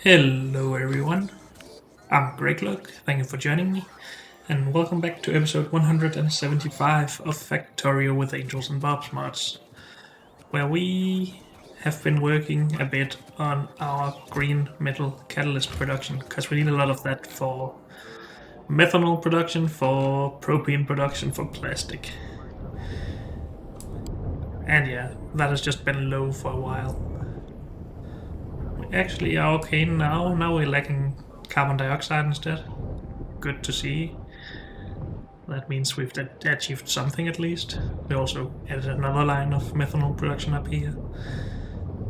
Hello everyone, I'm Greg Luck, thank you for joining me, and welcome back to episode 175 of Factorio with Angels and Bob's Mods, where we have been working a bit on our green metal catalyst production, because we need a lot of that for methanol production, for propane production, for plastic. And yeah, that has just been low for a while. We actually are okay now we're lacking carbon dioxide instead. Good to see. That means we've achieved something at least. We also added another line of methanol production up here.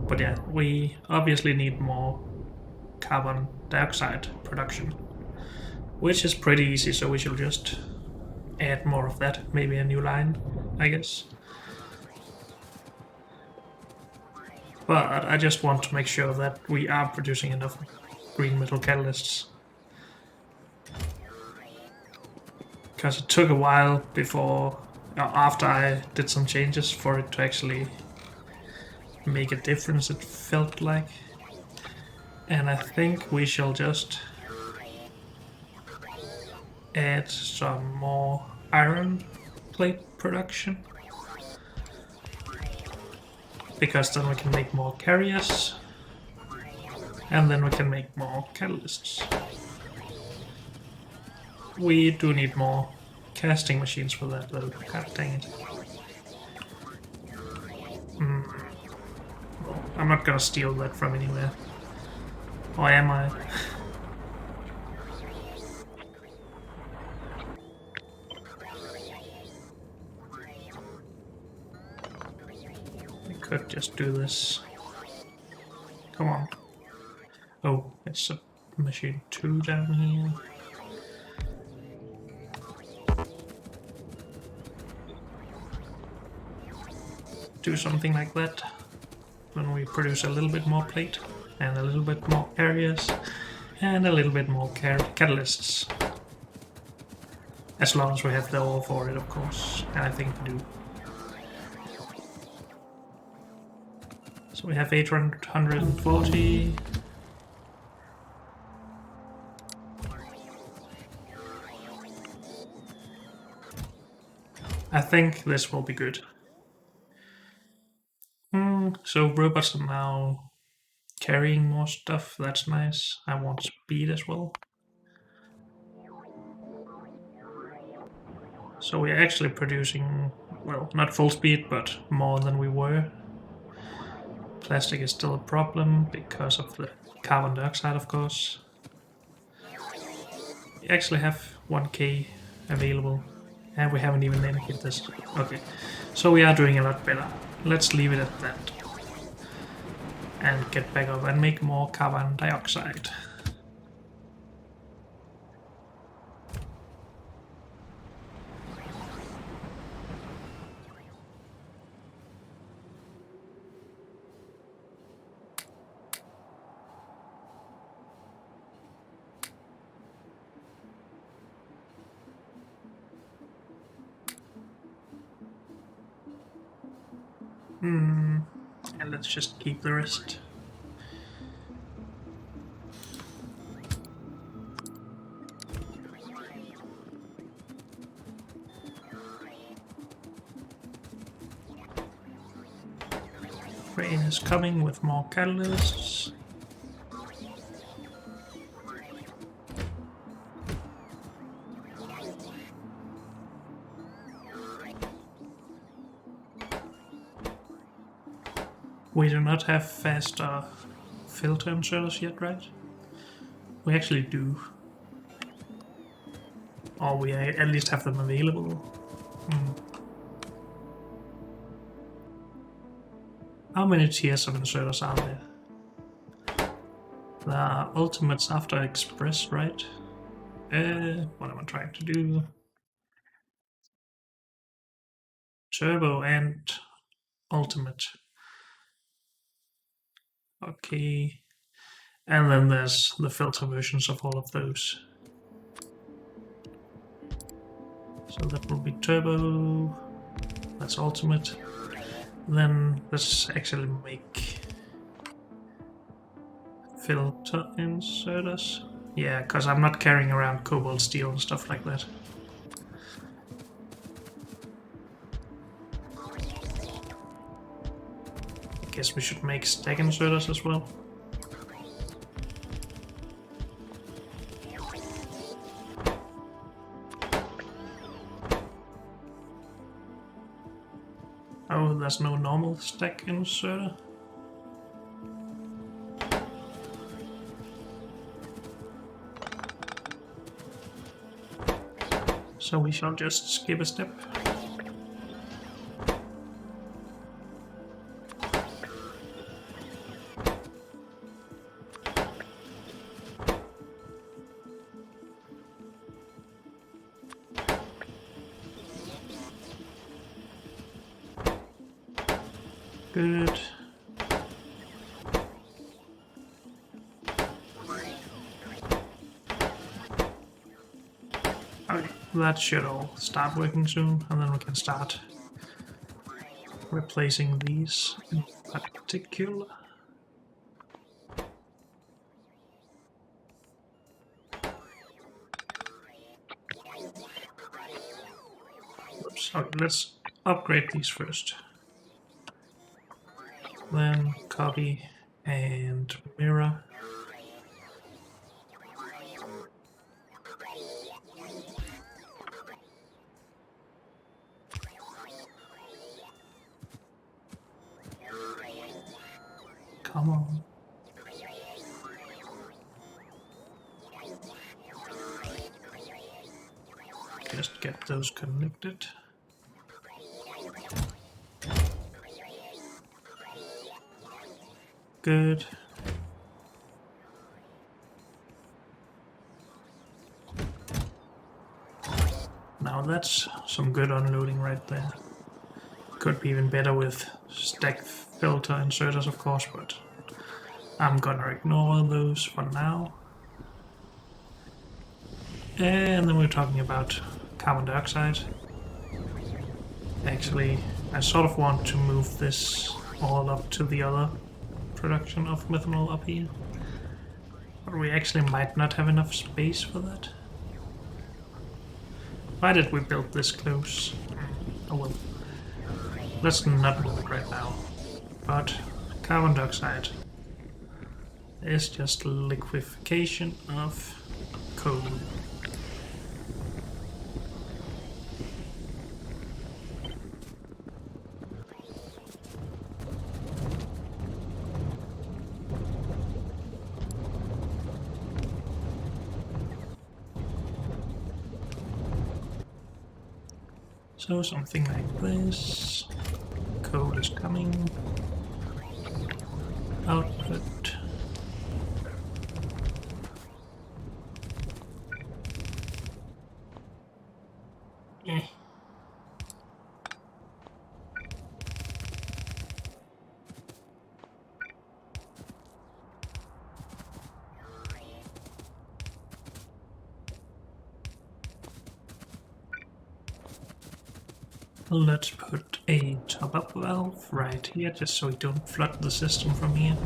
But yeah, we obviously need more carbon dioxide production, which is pretty easy, so we shall just add more of that. Maybe a new line, I guess. But I just want to make sure that we are producing enough green metal catalysts. Because it took a while before, after I did some changes for it to actually make a difference, it felt like. And I think we shall just add some more iron plate production, because then we can make more carriers and then we can make more catalysts. We do need more casting machines for that though, god dang it. Well, I'm not gonna steal that from anywhere. Or am I? I could just do this. Come on. Oh, it's a machine 2 down here. Do something like that. Then we produce a little bit more plate, and a little bit more carriers, and a little bit more catalysts. As long as we have the ore for it, of course, and I think we do. So we have 840. I think this will be good. So robots are now carrying more stuff, that's nice. I want speed as well. So we're actually producing, well, not full speed, but more than we were. Plastic is still a problem because of the carbon dioxide, of course. We actually have 1k available, and we haven't even indicated this. Okay, so we are doing a lot better. Let's leave it at that. And get back up and make more carbon dioxide. And let's just keep the rest. Rain is coming with more catalysts. We do not have faster filter inserters yet, right? We actually do. Or we at least have them available. How many tiers of inserters are there? There are ultimates after express, right? What am I trying to do? Turbo and ultimate. Okay. And then there's the filter versions of all of those. So that will be turbo. That's ultimate. Then let's actually make filter inserters. Yeah, because I'm not carrying around cobalt steel and stuff like that. Guess we should make stack inserters as well. Oh, there's no normal stack inserter. So we shall just skip a step. Good. Okay, that should all start working soon, and then we can start replacing these in particular. Oops, okay, let's upgrade these first. Then copy and mirror. Come on. Just get those connected. Good. Now that's some good unloading right there. Could be even better with stack filter inserters, of course, but I'm gonna ignore those for now. And then we're talking about carbon dioxide. Actually, I sort of want to move this all up to the other production of methanol up here. But we actually might not have enough space for that. Why did we build this close? Oh well. Let's not move it right now. But carbon dioxide is just liquefaction of coal. So something like this. Coal is coming. Output. Eh. Let's put a top-up valve right here, just so we don't flood the system from here.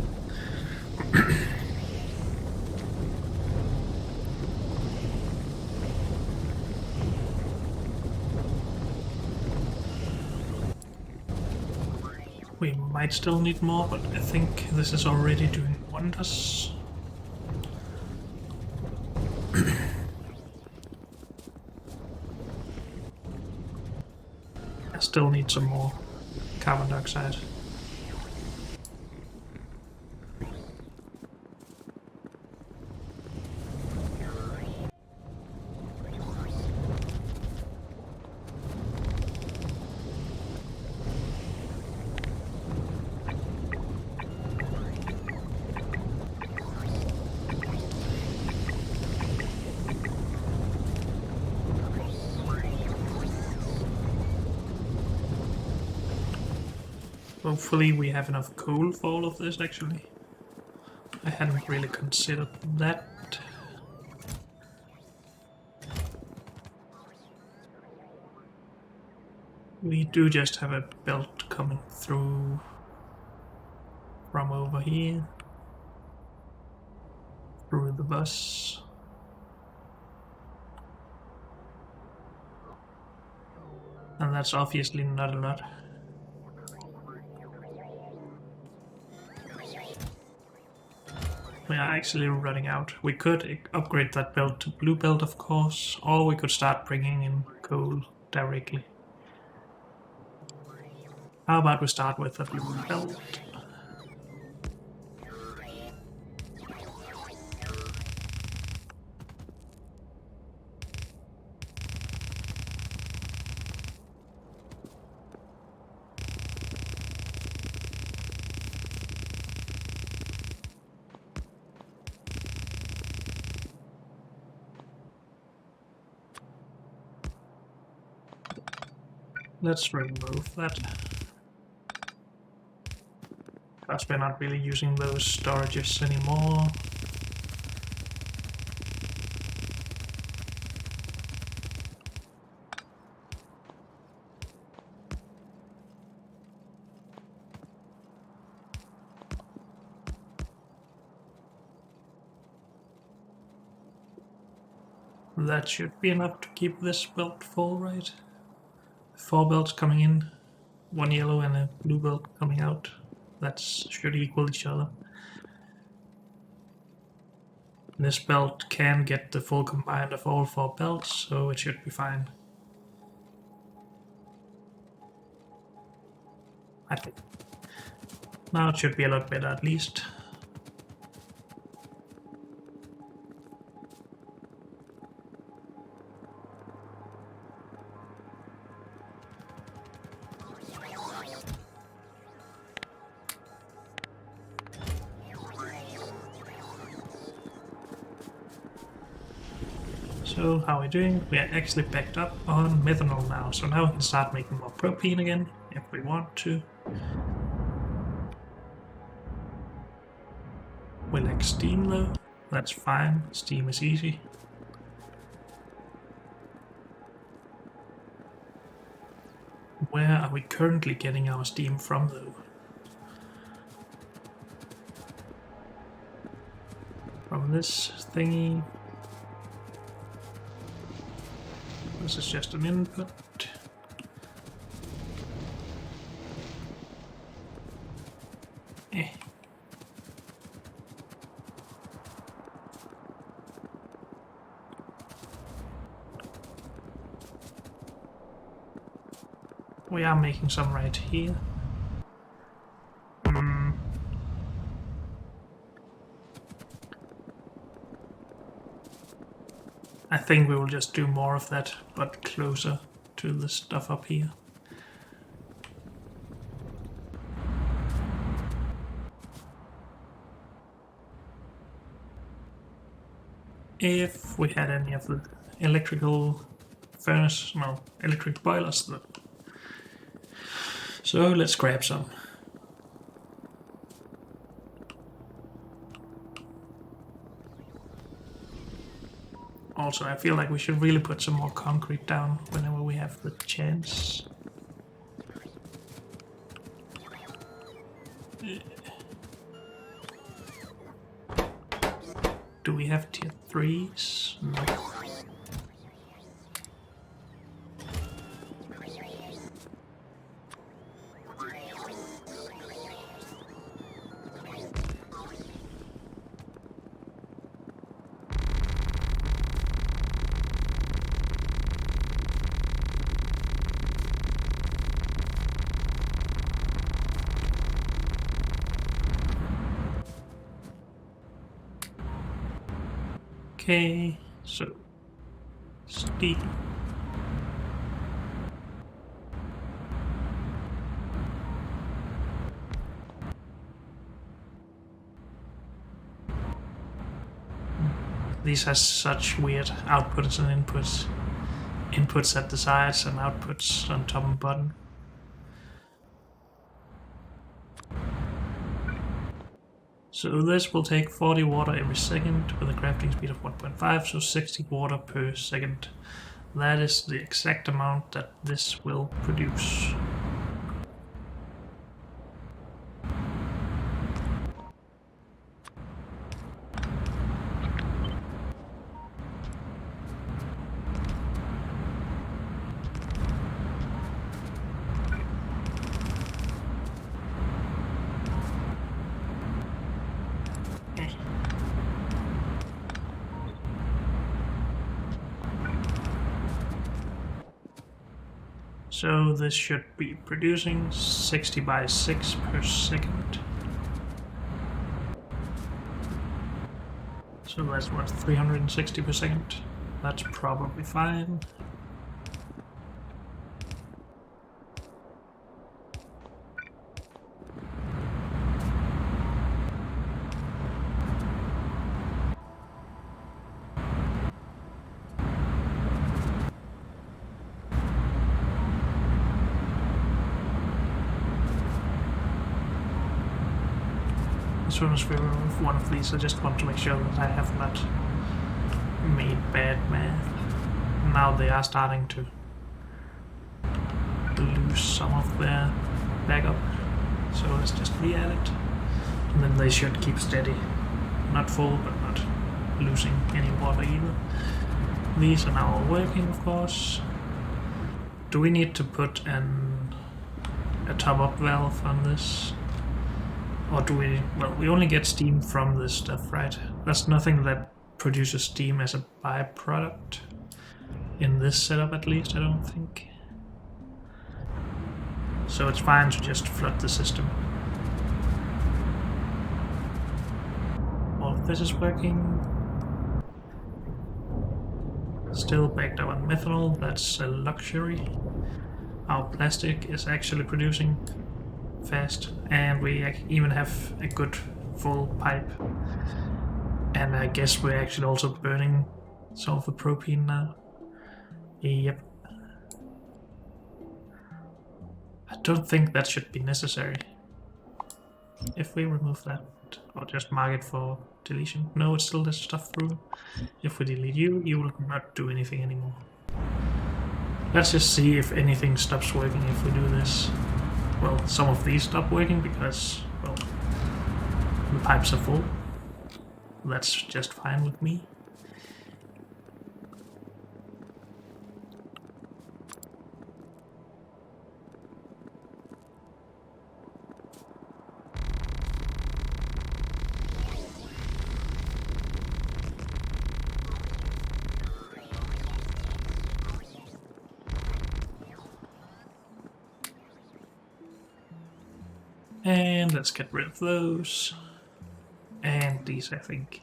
We might still need more, but I think this is already doing wonders. I still need some more carbon dioxide. Hopefully we have enough coal for all of this, actually. I hadn't really considered that. We do just have a belt coming through from over here. through the bus. And that's obviously not a lot. We are actually running out. We could upgrade that belt to blue belt, of course, or we could start bringing in coal directly. How about we start with the blue belt? Let's remove that. Because we're not really using those storages anymore. That should be enough to keep this belt full, right? 4 belts coming in, 1 yellow and a blue belt coming out. That should equal each other. This belt can get the full combined of all 4 belts, so it should be fine. I think. Now it should be a lot better at least. So how are we doing? We are actually backed up on methanol now, so now we can start making more propane again if we want to. We lack steam though. That's fine, steam is easy. Where are we currently getting our steam from though? From this thingy. This is just an input. We are making some right here. I think we will just do more of that, but closer to the stuff up here. If we had any of the electrical furnace, no, electric boilers though. So let's grab some. Also, I feel like we should really put some more concrete down whenever we have the chance. Do we have tier 3s? No. Okay, so steam. These have such weird outputs and inputs. Inputs at the sides and outputs on top and bottom. So this will take 40 water every second with a crafting speed of 1.5, so 60 water per second. That is the exact amount that this will produce. So this should be producing 60 by 6 per second. So that's what, 360 per second? That's probably fine. As soon as we remove one of these, I just want to make sure that I have not made bad math. Now they are starting to lose some of their backup, so let's just re-add it. And then they should keep steady. Not full, but not losing any water either. These are now working, of course. Do we need to put a top-up valve on this? Or do we... well, we only get steam from this stuff, right? There's nothing that produces steam as a byproduct. In this setup, at least, I don't think. So it's fine to just flood the system. All of this is working. Still backed up on methanol, that's a luxury. Our plastic is actually producing fast, and we even have a good full pipe. And I guess we're actually also burning some of the propane now. Yep. I don't think that should be necessary. If we remove that, or just mark it for deletion. No, it still does stuff through. If we delete you, you will not do anything anymore. Let's just see if anything stops working if we do this. Well, some of these stop working because, well, the pipes are full. That's just fine with me. And let's get rid of those. And these, I think.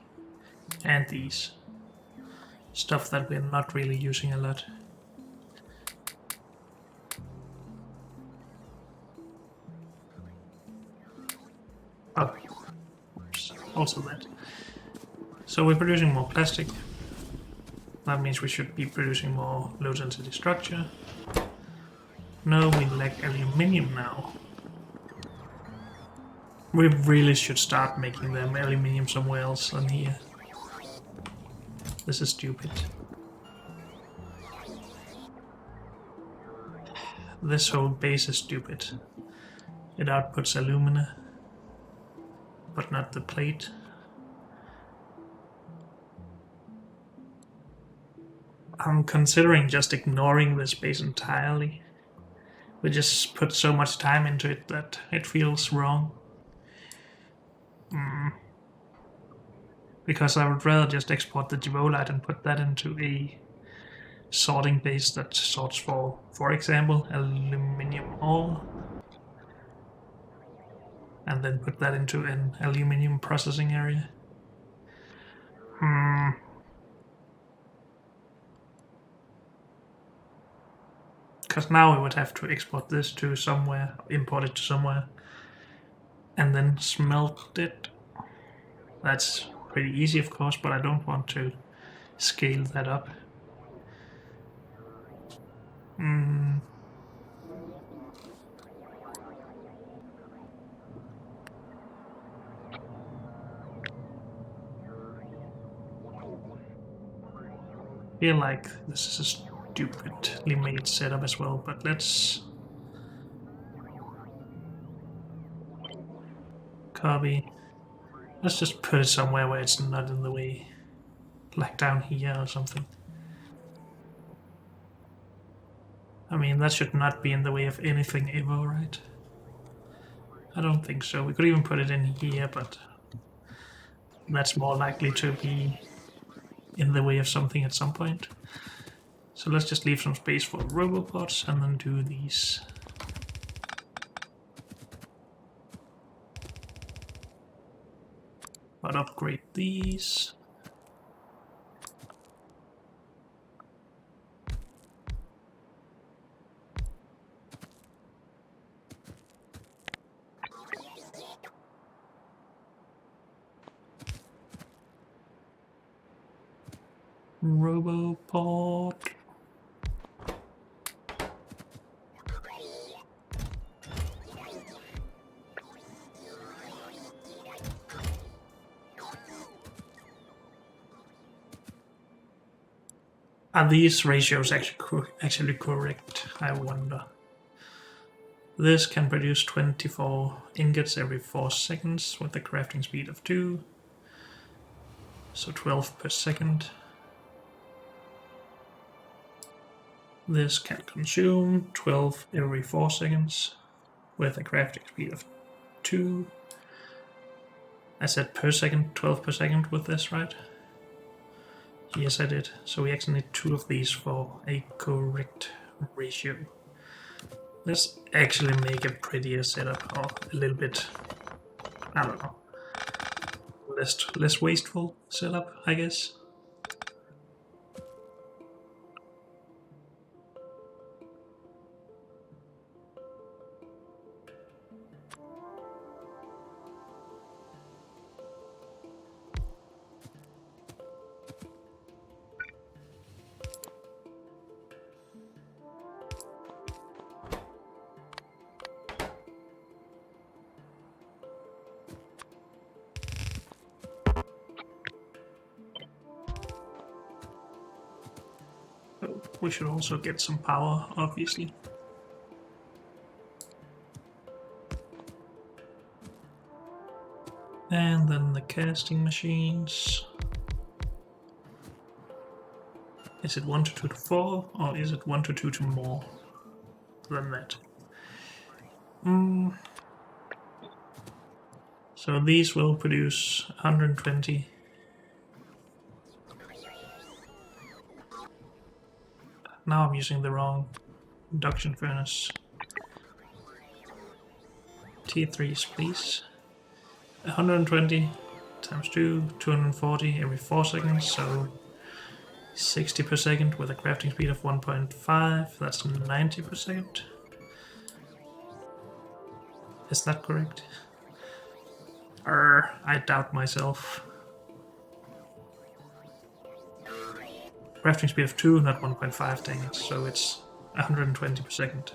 And these. Stuff that we're not really using a lot. Oh, oops. Also that. So we're producing more plastic. That means we should be producing more low density structure. No, we lack aluminium now. We really should start making them aluminium somewhere else than here. This is stupid. This whole base is stupid. It outputs alumina, but not the plate. I'm considering just ignoring this base entirely. We just put so much time into it that it feels wrong. Because I would rather just export the duolite and put that into a sorting base that sorts for example, aluminium ore. And then put that into an aluminium processing area. Because now we would have to export this to somewhere, import it to somewhere, and then smelt it. That's pretty easy, of course, but I don't want to scale that up. I feel like this is a stupidly made setup as well, but let's copy. Let's just put it somewhere where it's not in the way, like down here or something. I mean, that should not be in the way of anything ever, right? I don't think so. We could even put it in here, but that's more likely to be in the way of something at some point. So let's just leave some space for robopods and then do these. But upgrade these. Robopod. Are these ratios actually correct? I wonder. This can produce 24 ingots every 4 seconds with a crafting speed of 2. So 12 per second. This can consume 12 every 4 seconds with a crafting speed of 2. I said per second, 12 per second with this, right? Yes, I did. So we actually need 2 of these for a correct ratio. Let's actually make a prettier setup, or a little bit, I don't know, less wasteful setup, I guess. We should also get some power, obviously. And then the casting machines. Is it 1 to 2 to 4, or is it 1 to 2 to more than that? So these will produce 120. Now I'm using the wrong induction furnace. T3s, please. 120 times 2, 240 every 4 seconds, so 60 per second with a crafting speed of 1.5. That's 90 per second. Is that correct? I doubt myself. Crafting speed of 2, not 1.5, dang it, so it's 120 per second.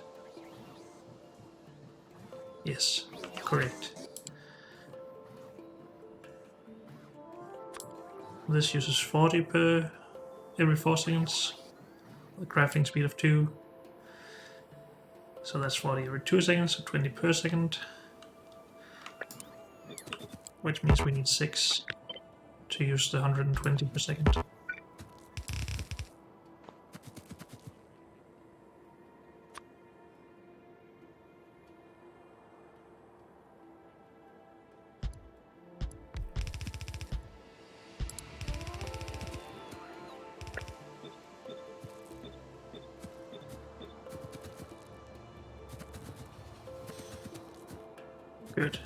Yes, correct. This uses 40 per every 4 seconds. The crafting speed of 2. So that's 40 every 2 seconds, so 20 per second. Which means we need 6 to use the 120 per second. Good.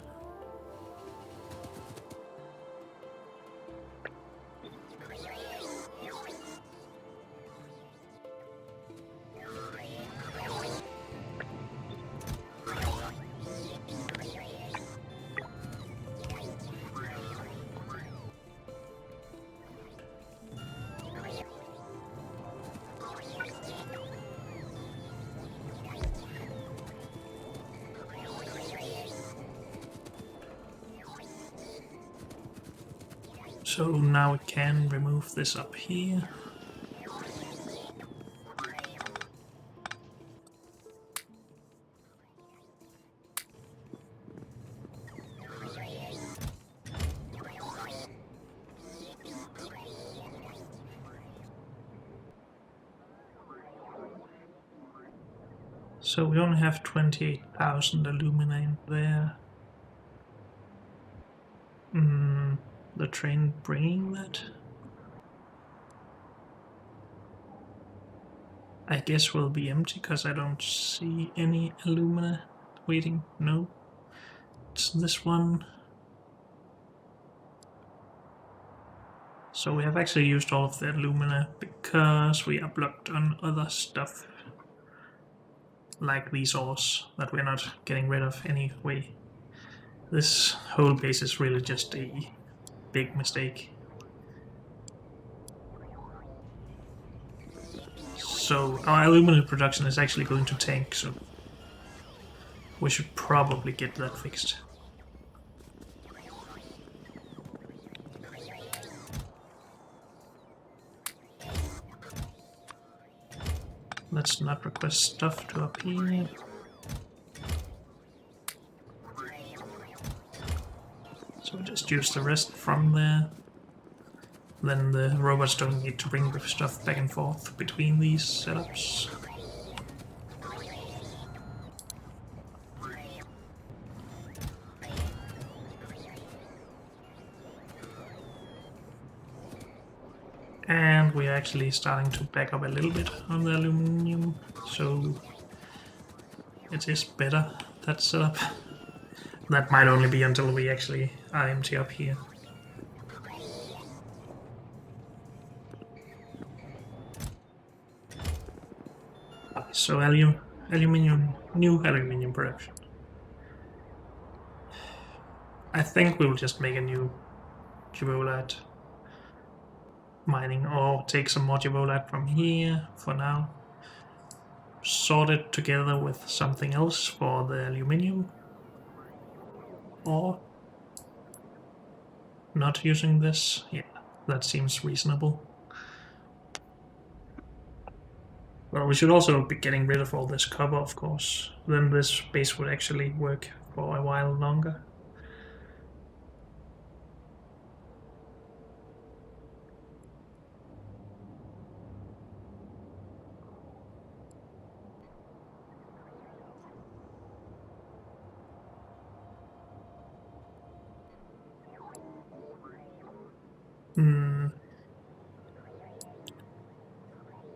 So now we can remove this up here. So we only have 28,000 alumina in there. The train bringing that? I guess will be empty because I don't see any alumina waiting. No, it's this one. So we have actually used all of the alumina because we are blocked on other stuff, like these ores that we're not getting rid of anyway. This whole base is really just a big mistake. So our aluminum production is actually going to tank, so we should probably get that fixed. Let's not request stuff to appear. So we just use the rest from there. Then the robots don't need to bring the stuff back and forth between these setups. And we're actually starting to back up a little bit on the aluminium, so it is better, that setup. That might only be until we actually are empty up here. So new aluminium production. I think we'll just make a new Givolite mining, or take some more Givolite from here for now. Sort it together with something else for the aluminium. Or not using this. Yeah, that seems reasonable. Well, we should also be getting rid of all this copper, of course. Then this base would actually work for a while longer.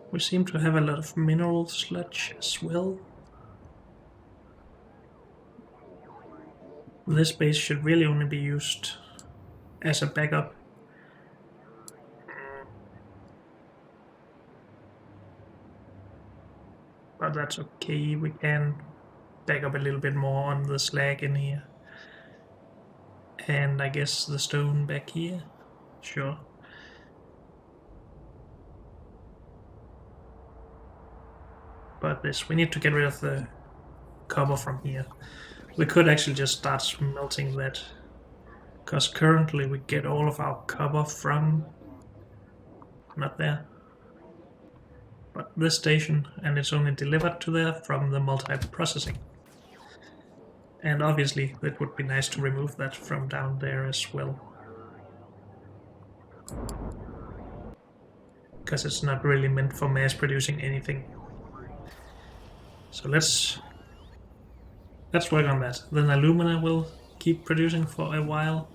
We seem to have a lot of mineral sludge as well. This base should really only be used as a backup. But that's okay, we can back up a little bit more on the slag in here. And I guess the stone back here. Sure. But we need to get rid of the copper from here. We could actually just start smelting that, because currently we get all of our copper from, not there, but this station, and it's only delivered to there from the multi-processing. And obviously it would be nice to remove that from down there as well, because it's not really meant for mass producing anything. So let's work on that. Then alumina will keep producing for a while,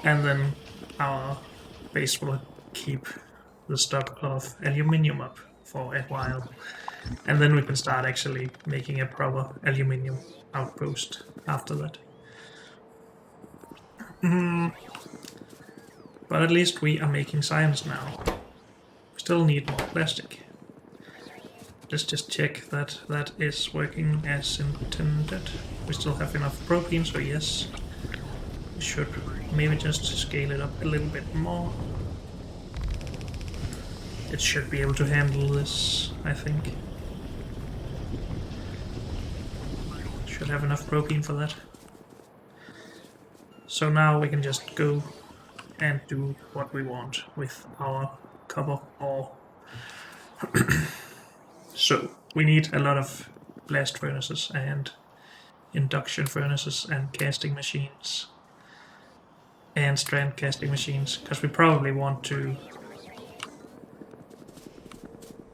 and then our base will keep the stock of aluminium up for a while, and then we can start actually making a proper aluminium outpost after that. But at least we are making science now. We still need more plastic. Let's just check that that is working as intended. We still have enough protein, so yes. We should maybe just scale it up a little bit more. It should be able to handle this, I think. Should have enough protein for that. So now we can just go and do what we want with our copper ore. So we need a lot of blast furnaces and induction furnaces and casting machines and strand casting machines, because we probably want to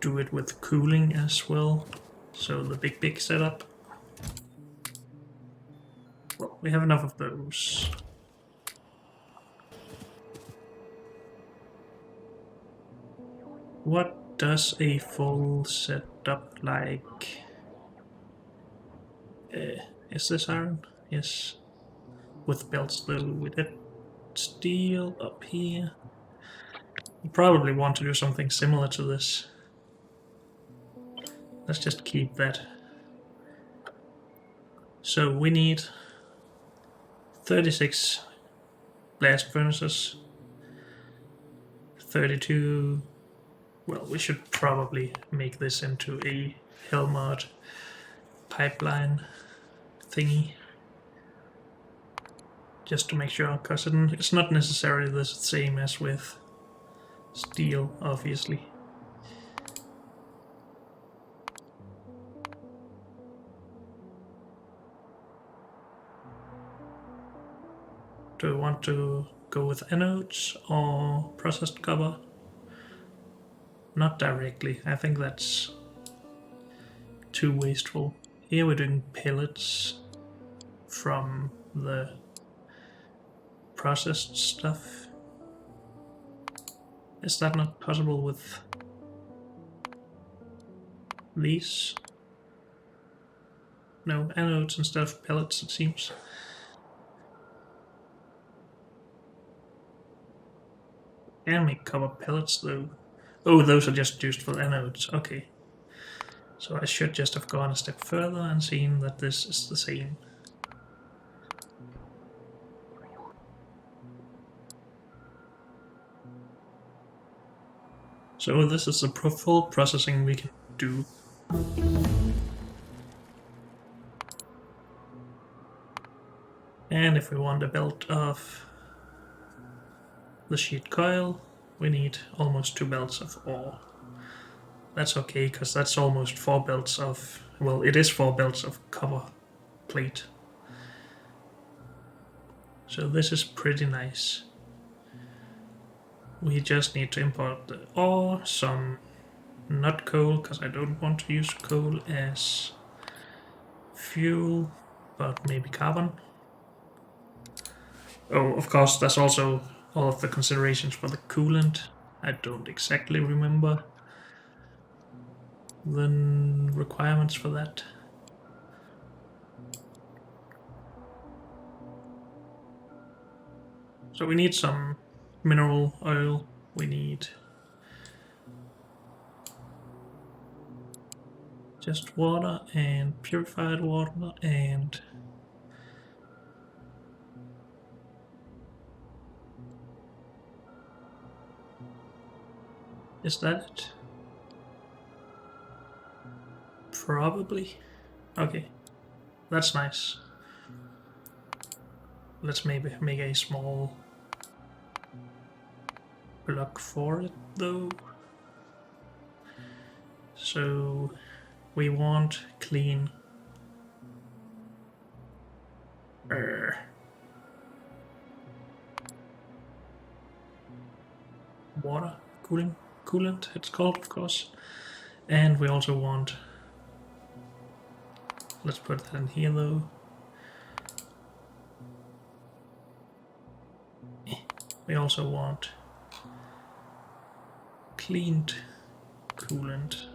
do it with cooling as well. So the big setup. Well, we have enough of those. What does a full setup like... is this iron? Yes. With belts though, with it steel up here. You probably want to do something similar to this. Let's just keep that. So we need 36 blast furnaces, 32. Well, we should probably make this into a Helmut pipeline thingy. Just to make sure, because it's not necessarily the same as with steel, obviously. Do we want to go with anodes or processed copper? Not directly, I think that's too wasteful. Here we're doing pellets from the processed stuff. Is that not possible with these? No, anodes instead of pellets, it seems. Can make copper pellets though. Oh, those are just used for anodes. Okay. So I should just have gone a step further and seen that this is the same. So this is the full processing we can do. And if we want a belt of the sheet coil, we need almost 2 belts of ore. That's okay, because that's almost 4 belts of... well, it is 4 belts of copper plate. So this is pretty nice. We just need to import the ore, some not coal, because I don't want to use coal as fuel, but maybe carbon. Oh, of course, there's also all of the considerations for the coolant. I don't exactly remember the requirements for that. So we need some mineral oil. We need just water and purified water and is that it? Probably. Okay, that's nice. Let's maybe make a small block for it though. So we want clean water, coolant it's called, of course. And we also want, let's put that in here though. We also want cleaned coolant.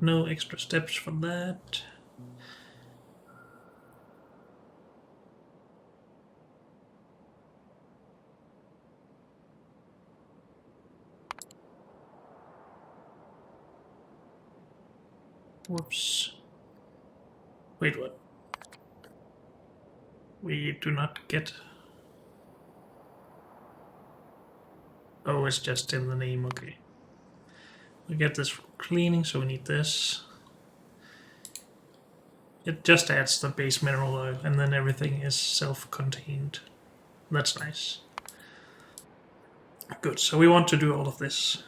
No extra steps for that. Whoops. Wait, what? We do not get... oh, it's just in the name, okay. We get this from cleaning, so we need this. It just adds the base mineral oil, and then everything is self-contained. That's nice. Good, so we want to do all of this.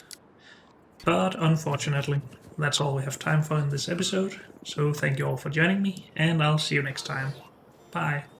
But unfortunately, that's all we have time for in this episode. So thank you all for joining me, and I'll see you next time. Bye.